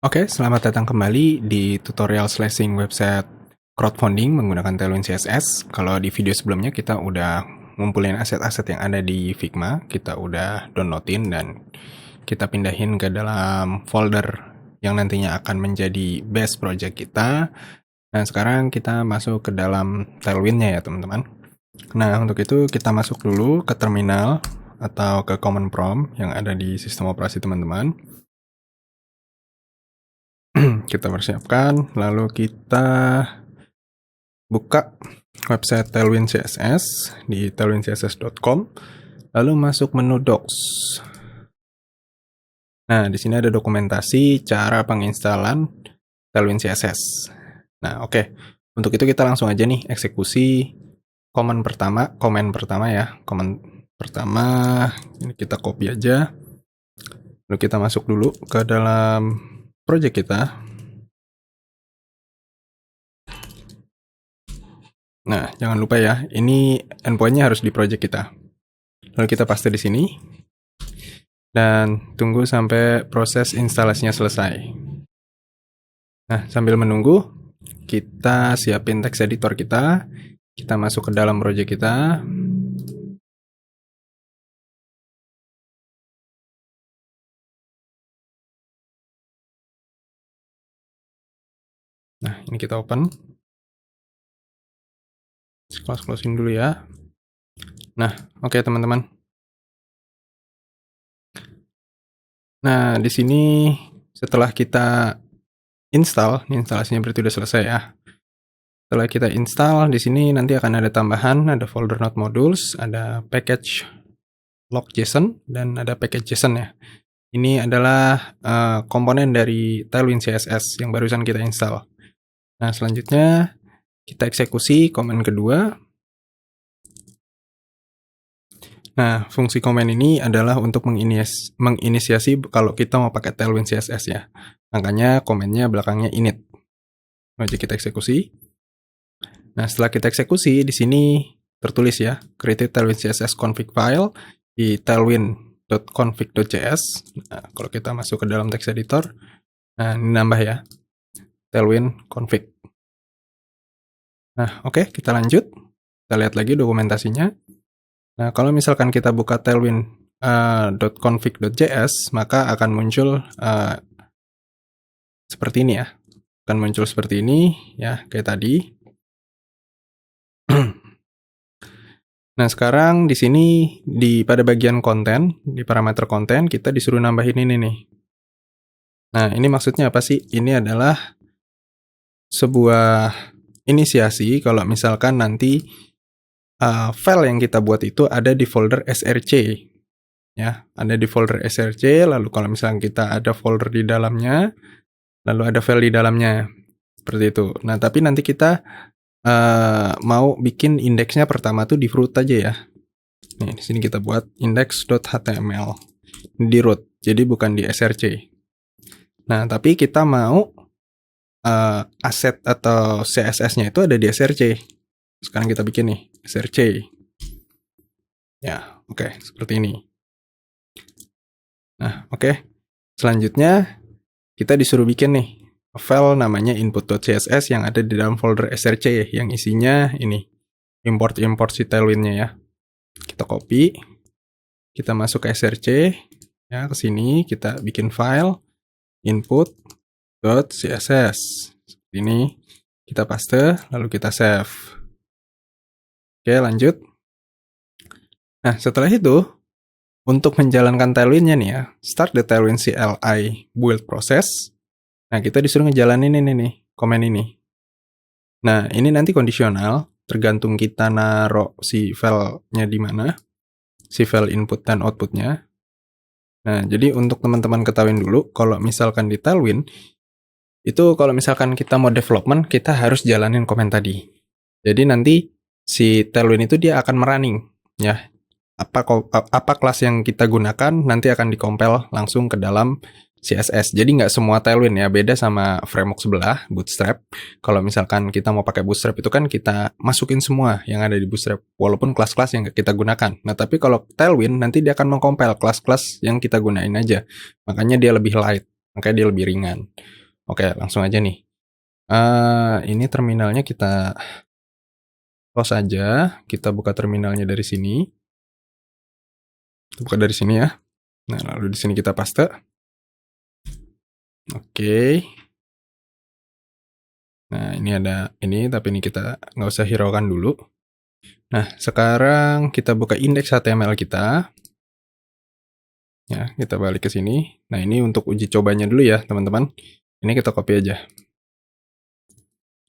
Oke, selamat datang kembali di tutorial slashing website crowdfunding menggunakan Tailwind CSS. Kalau di video sebelumnya kita udah ngumpulin aset-aset yang ada di Figma, kita udah downloadin dan kita pindahin ke dalam folder yang nantinya akan menjadi base project kita. Nah, sekarang kita masuk ke dalam Tailwind-nya ya, teman-teman. Nah, untuk itu kita masuk dulu ke terminal atau ke command prompt yang ada di sistem operasi teman-teman. Kita persiapkan, lalu kita buka website Tailwind CSS di tailwindcss.com, lalu masuk menu Docs. Nah, di sini ada dokumentasi cara penginstalan Tailwind CSS. Nah, oke. Untuk itu kita langsung aja nih eksekusi komen pertama ya. Komen pertama ini kita copy aja. Lalu kita masuk dulu ke dalam project kita. Nah, jangan lupa ya, ini endpoint-nya harus di project kita. Lalu kita paste di sini. Dan tunggu sampai proses instalasinya selesai. Nah, sambil menunggu, kita siapin text editor kita. Kita masuk ke dalam project kita. Nah, ini kita open. Close-in dulu ya. Nah, oke teman-teman. Nah, di sini setelah kita install, ini instalasinya berarti udah selesai ya. Setelah kita install, di sini nanti akan ada tambahan, ada folder node modules, ada package log.json, dan ada package JSON ya. Ini adalah komponen dari Tailwind CSS yang barusan kita install. Nah, selanjutnya kita eksekusi command kedua. Nah, fungsi command ini adalah untuk menginisiasi kalau kita mau pakai Tailwind CSS ya. Makanya command-nya belakangnya init. Lalu kita eksekusi. Nah, setelah kita eksekusi, di sini tertulis ya, create Tailwind CSS config file di tailwind.config.js. Nah, kalau kita masuk ke dalam text editor, nah ini nambah ya, Tailwind config. Nah, oke, kita lanjut. Kita lihat lagi dokumentasinya. Nah, kalau misalkan kita buka tailwind.config.js, maka akan muncul seperti ini ya. Akan muncul seperti ini ya, kayak tadi. Nah, sekarang di sini pada bagian konten, di parameter konten kita disuruh nambahin ini nih. Nah, ini maksudnya apa sih? Ini adalah sebuah inisiasi kalau misalkan nanti file yang kita buat itu ada di folder src ya, ada di folder src. Lalu kalau misalkan kita ada folder di dalamnya, lalu ada file di dalamnya seperti itu. Nah, tapi nanti kita mau bikin indeksnya pertama tuh di root aja ya. Nih, di sini kita buat index.html di root, jadi bukan di src. Nah, tapi kita mau aset atau css-nya itu ada di src. Sekarang kita bikin nih src. Ya, oke, seperti ini. Nah, oke. Selanjutnya kita disuruh bikin nih file namanya input.css yang ada di dalam folder src yang isinya ini import si Tailwind-nya ya. Kita copy, kita masuk ke src ya, ke sini kita bikin file input.css. Seperti ini. Kita paste, lalu kita save. Oke, lanjut. Nah, setelah itu, untuk menjalankan Tailwind-nya nih ya, start the Tailwind CLI build process. Nah, kita disuruh ngejalanin ini nih, komen ini. Nah, ini nanti kondisional, tergantung kita naruh si file-nya di mana, si file input dan output-nya. Nah, jadi untuk teman-teman ketahuin dulu, kalau misalkan di Tailwind, itu kalau misalkan kita mau development, kita harus jalanin komen tadi. Jadi nanti si Tailwind itu dia akan merunning ya. Apa kelas yang kita gunakan nanti akan dikompil langsung ke dalam CSS. Jadi nggak semua Tailwind ya, beda sama framework sebelah, Bootstrap. Kalau misalkan kita mau pakai Bootstrap itu kan kita masukin semua yang ada di Bootstrap, walaupun kelas-kelas yang kita gunakan. Nah, tapi kalau Tailwind nanti dia akan mengkompil kelas-kelas yang kita gunain aja. Makanya dia lebih light. makanya dia lebih ringan. Oke, langsung aja nih. Ini terminalnya kita close aja. Kita buka terminalnya dari sini. Kita buka dari sini ya. Nah, lalu di sini kita paste. Oke. Nah, ini ada ini, tapi ini kita nggak usah hiraukan dulu. Nah, sekarang kita buka indeks HTML kita. Ya, kita balik ke sini. Nah, ini untuk uji cobanya dulu ya, teman-teman. Ini kita copy aja.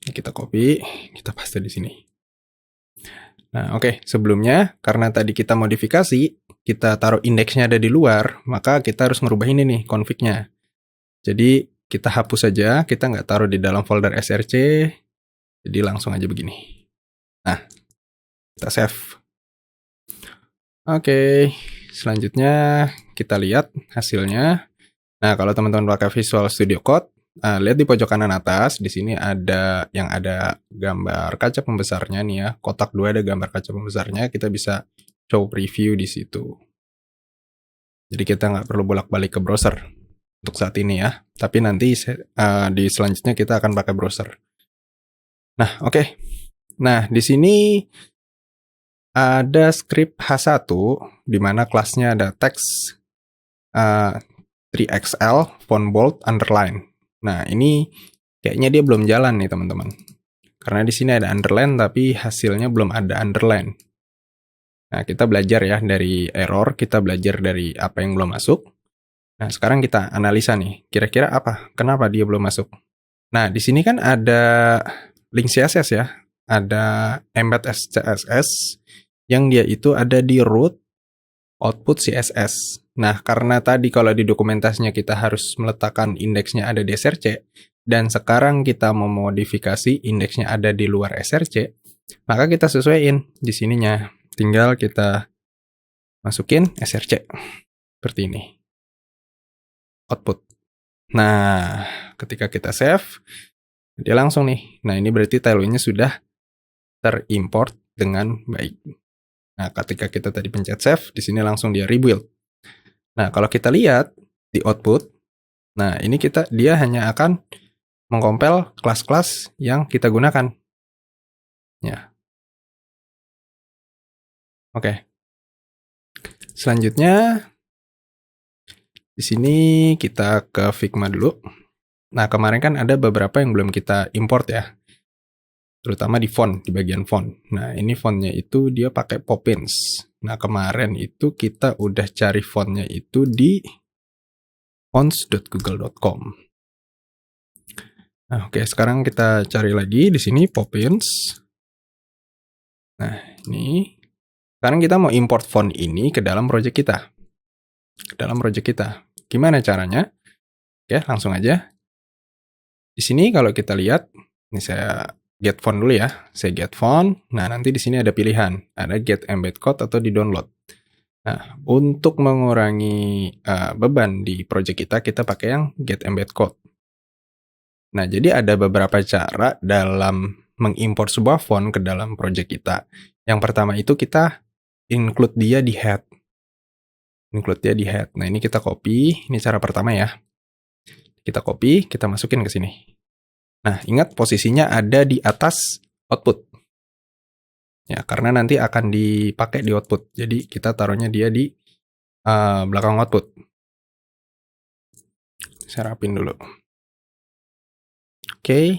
Ini kita copy, kita paste di sini. Nah, oke. Sebelumnya, karena tadi kita modifikasi, kita taruh indeksnya ada di luar, maka kita harus merubah ini nih, config-nya. Jadi, kita hapus saja, kita nggak taruh di dalam folder src, jadi langsung aja begini. Nah, kita save. Oke, selanjutnya kita lihat hasilnya. Nah, kalau teman-teman pakai Visual Studio Code, lihat di pojok kanan atas, di sini ada yang ada gambar kaca pembesarnya nih ya. Kotak 2 ada gambar kaca pembesarnya, kita bisa show preview di situ. Jadi kita nggak perlu bolak-balik ke browser untuk saat ini ya. Tapi nanti di selanjutnya kita akan pakai browser. Nah, oke. Nah, di sini ada script H1 di mana kelasnya ada text 3XL font bold underline. Nah, ini kayaknya dia belum jalan nih, teman-teman. Karena di sini ada underline tapi hasilnya belum ada underline. Nah, kita belajar ya dari error, kita belajar dari apa yang belum masuk. Nah, sekarang kita analisa nih, kira-kira apa? Kenapa dia belum masuk? Nah, di sini kan ada link CSS ya, ada embed CSS yang dia itu ada di root output CSS. Nah, karena tadi kalau di dokumentasinya kita harus meletakkan indeksnya ada di src, dan sekarang kita memodifikasi indeksnya ada di luar src, maka kita sesuaiin di sininya. Tinggal kita masukin src. Seperti ini. Output. Nah, ketika kita save, dia langsung nih. Nah, ini berarti tilenya sudah terimport dengan baik. Nah, ketika kita tadi pencet save, di sini langsung dia rebuild. Nah, kalau kita lihat di output, nah ini dia hanya akan mengkompil kelas-kelas yang kita gunakan. Ya. Oke. Selanjutnya, di sini kita ke Figma dulu. Nah, kemarin kan ada beberapa yang belum kita import ya. Terutama di font, di bagian font. Nah, ini fontnya itu dia pakai Poppins. Nah, kemarin itu kita udah cari fontnya itu di fonts.google.com. Nah, oke, sekarang kita cari lagi di sini Poppins. Nah, ini. Sekarang kita mau import font ini ke dalam project kita. Gimana caranya? Oke, langsung aja. Di sini kalau kita lihat, ini saya get font dulu ya. Saya get font. Nah, nanti di sini ada pilihan. Ada get embed code atau di download. Nah, untuk mengurangi beban di project kita pakai yang get embed code. Nah, jadi ada beberapa cara dalam mengimport sebuah font ke dalam project kita. Yang pertama itu kita include dia di head. Nah, ini kita copy. Ini cara pertama ya. Kita copy, kita masukin ke sini. Nah, ingat posisinya ada di atas output. Ya, karena nanti akan dipakai di output. Jadi, kita taruhnya dia di belakang output. Saya rapin dulu. Oke.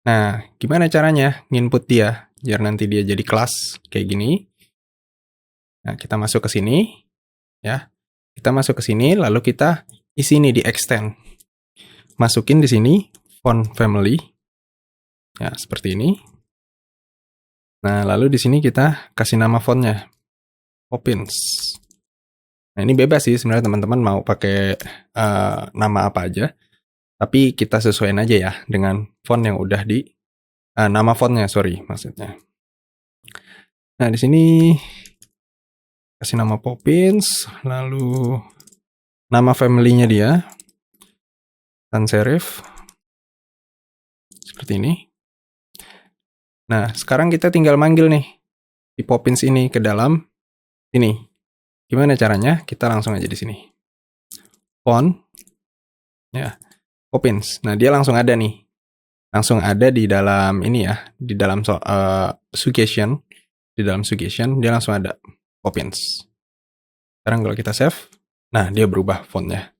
Nah, gimana caranya nginput dia? Biar nanti dia jadi kelas kayak gini. Nah, kita masuk ke sini. Ya. Kita masuk ke sini, lalu kita isi ini di extend. Masukin di sini font family. Ya, seperti ini. Nah, lalu di sini kita kasih nama fontnya. Poppins. Nah, ini bebas sih sebenarnya teman-teman mau pakai nama apa aja. Tapi kita sesuaiin aja ya dengan font yang udah di nama fontnya, maksudnya. Nah, di sini kasih nama Poppins, lalu nama family-nya dia sans serif. Seperti ini. Nah, sekarang kita tinggal manggil nih di Poppins ini ke dalam ini. Gimana caranya? Kita langsung aja di sini. Font Ya, Poppins. Nah, dia langsung ada nih. Langsung ada di dalam ini ya, di dalam suggestion. Di dalam suggestion dia langsung ada Poppins. Sekarang kalau kita save, nah dia berubah fontnya.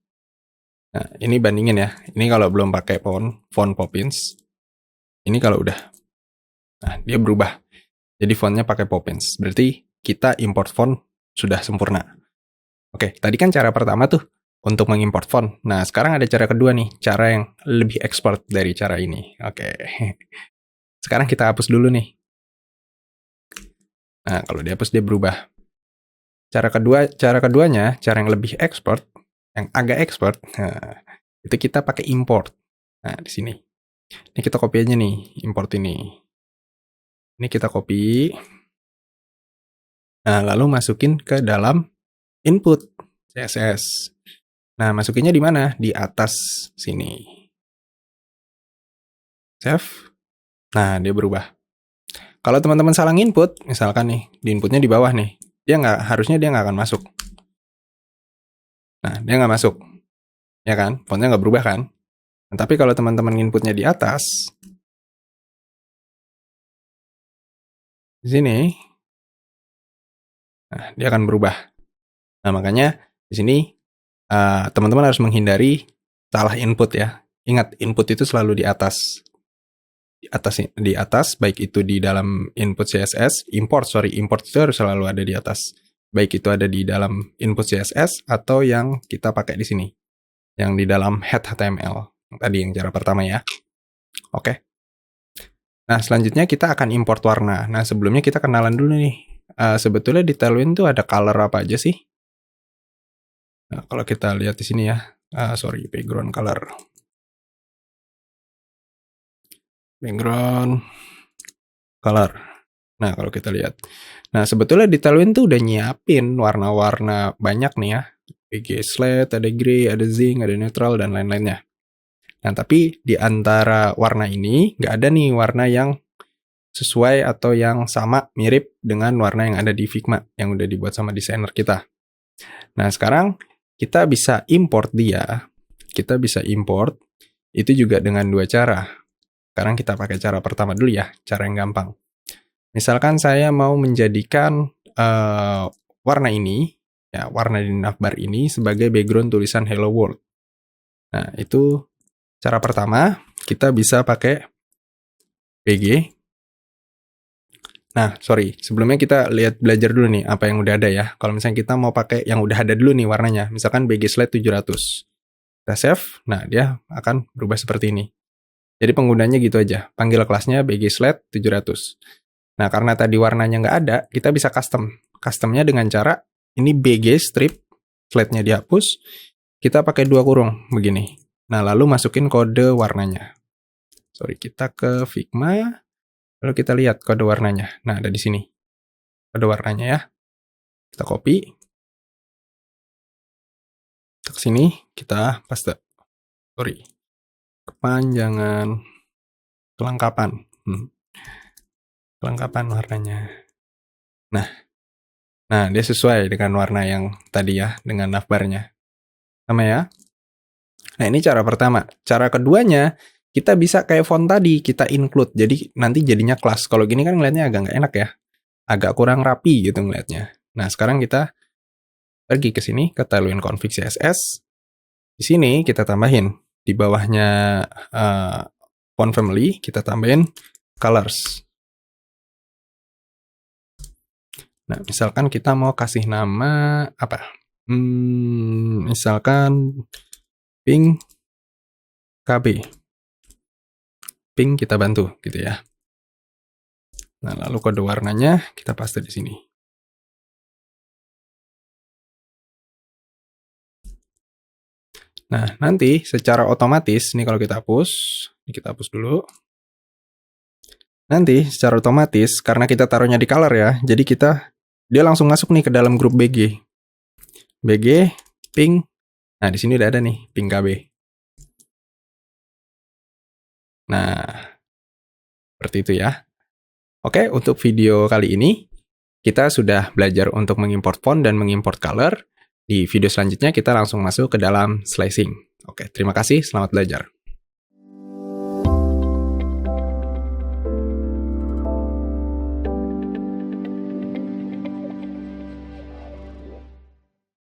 Nah, ini bandingin ya. Ini kalau belum pakai font Poppins. Ini kalau udah. Nah, dia berubah. Jadi fontnya pakai Poppins. Berarti kita import font sudah sempurna. Oke, tadi kan cara pertama tuh untuk mengimport font. Nah, sekarang ada cara kedua nih, cara yang lebih expert dari cara ini. Oke. Sekarang kita hapus dulu nih. Nah, kalau dihapus dia berubah. Cara keduanya, cara yang lebih expert, yang agak expert, nah, itu kita pakai import. Nah, di sini. Ini kita copy aja nih, import ini. Ini kita copy. Nah, lalu masukin ke dalam input CSS. Nah, masukinnya di mana? Di atas sini. Save. Nah, dia berubah. Kalau teman-teman salah input, misalkan nih, di inputnya di bawah nih, harusnya dia nggak akan masuk. Nah, dia nggak masuk. Ya kan? Fontnya nggak berubah kan? Nah, tapi kalau teman-teman inputnya di atas, di sini, nah, dia akan berubah. Nah, makanya di sini teman-teman harus menghindari salah input ya. Ingat, input itu selalu di atas. Di atas, baik itu di dalam input CSS, import itu harus selalu ada di atas. Baik itu ada di dalam input CSS atau yang kita pakai di sini. Yang di dalam head HTML. Tadi yang cara pertama ya. Oke. Nah, selanjutnya kita akan import warna. Nah, sebelumnya kita kenalan dulu nih. Sebetulnya di Tailwind tuh ada color apa aja sih? Nah, kalau kita lihat di sini ya. Background color. Background color. Nah, kalau kita lihat. Nah, sebetulnya di Tailwind tuh udah nyiapin warna-warna banyak nih ya. BG Slate, ada Gray, ada Zinc, ada Neutral, dan lain-lainnya. Nah, tapi di antara warna ini, nggak ada nih warna yang sesuai atau yang sama, mirip dengan warna yang ada di Figma, yang udah dibuat sama desainer kita. Nah, sekarang kita bisa import dia. Kita bisa import, itu juga dengan dua cara. Sekarang kita pakai cara pertama dulu ya, cara yang gampang. Misalkan saya mau menjadikan warna ini, ya warna di navbar ini sebagai background tulisan Hello World. Nah, itu cara pertama, kita bisa pakai BG. Nah, sebelumnya kita belajar dulu nih apa yang udah ada ya. Kalau misalnya kita mau pakai yang udah ada dulu nih warnanya, misalkan BG Slate 700. Kita save, nah dia akan berubah seperti ini. Jadi penggunanya gitu aja, panggil kelasnya BG Slate 700. Nah, karena tadi warnanya nggak ada, kita bisa custom. Customnya dengan cara, ini BG strip, slate-nya dihapus, kita pakai 2 kurung, begini. Nah, lalu masukin kode warnanya. Kita ke Figma, lalu kita lihat kode warnanya. Nah, ada di sini. Kode warnanya ya. Kita copy. Kita ke sini, kita paste. Kepanjangan, kelengkapan. Kelengkapan warnanya. Nah, dia sesuai dengan warna yang tadi ya, dengan navbarnya. Sama ya. Nah, ini cara pertama. Cara keduanya, kita bisa kayak font tadi, kita include. Jadi, nanti jadinya kelas. Kalau gini kan ngeliatnya agak nggak enak ya. Agak kurang rapi gitu ngeliatnya. Nah, sekarang kita pergi ke sini, ke Tailwind config CSS. Di sini kita tambahin. Di bawahnya font family, kita tambahin colors. Nah, misalkan kita mau kasih nama apa? Misalkan pink KB. Pink kita bantu gitu ya. Nah, lalu kode warnanya kita paste di sini. Nah, nanti secara otomatis, ini kalau kita hapus, ini kita hapus dulu. Nanti secara otomatis, karena kita taruhnya di color ya, jadi dia langsung masuk nih ke dalam grup BG. BG, pink, nah di sini udah ada nih, pink KB. Nah, seperti itu ya. Oke, untuk video kali ini, kita sudah belajar untuk mengimport font dan mengimport color. Di video selanjutnya kita langsung masuk ke dalam slicing. Oke, terima kasih, selamat belajar.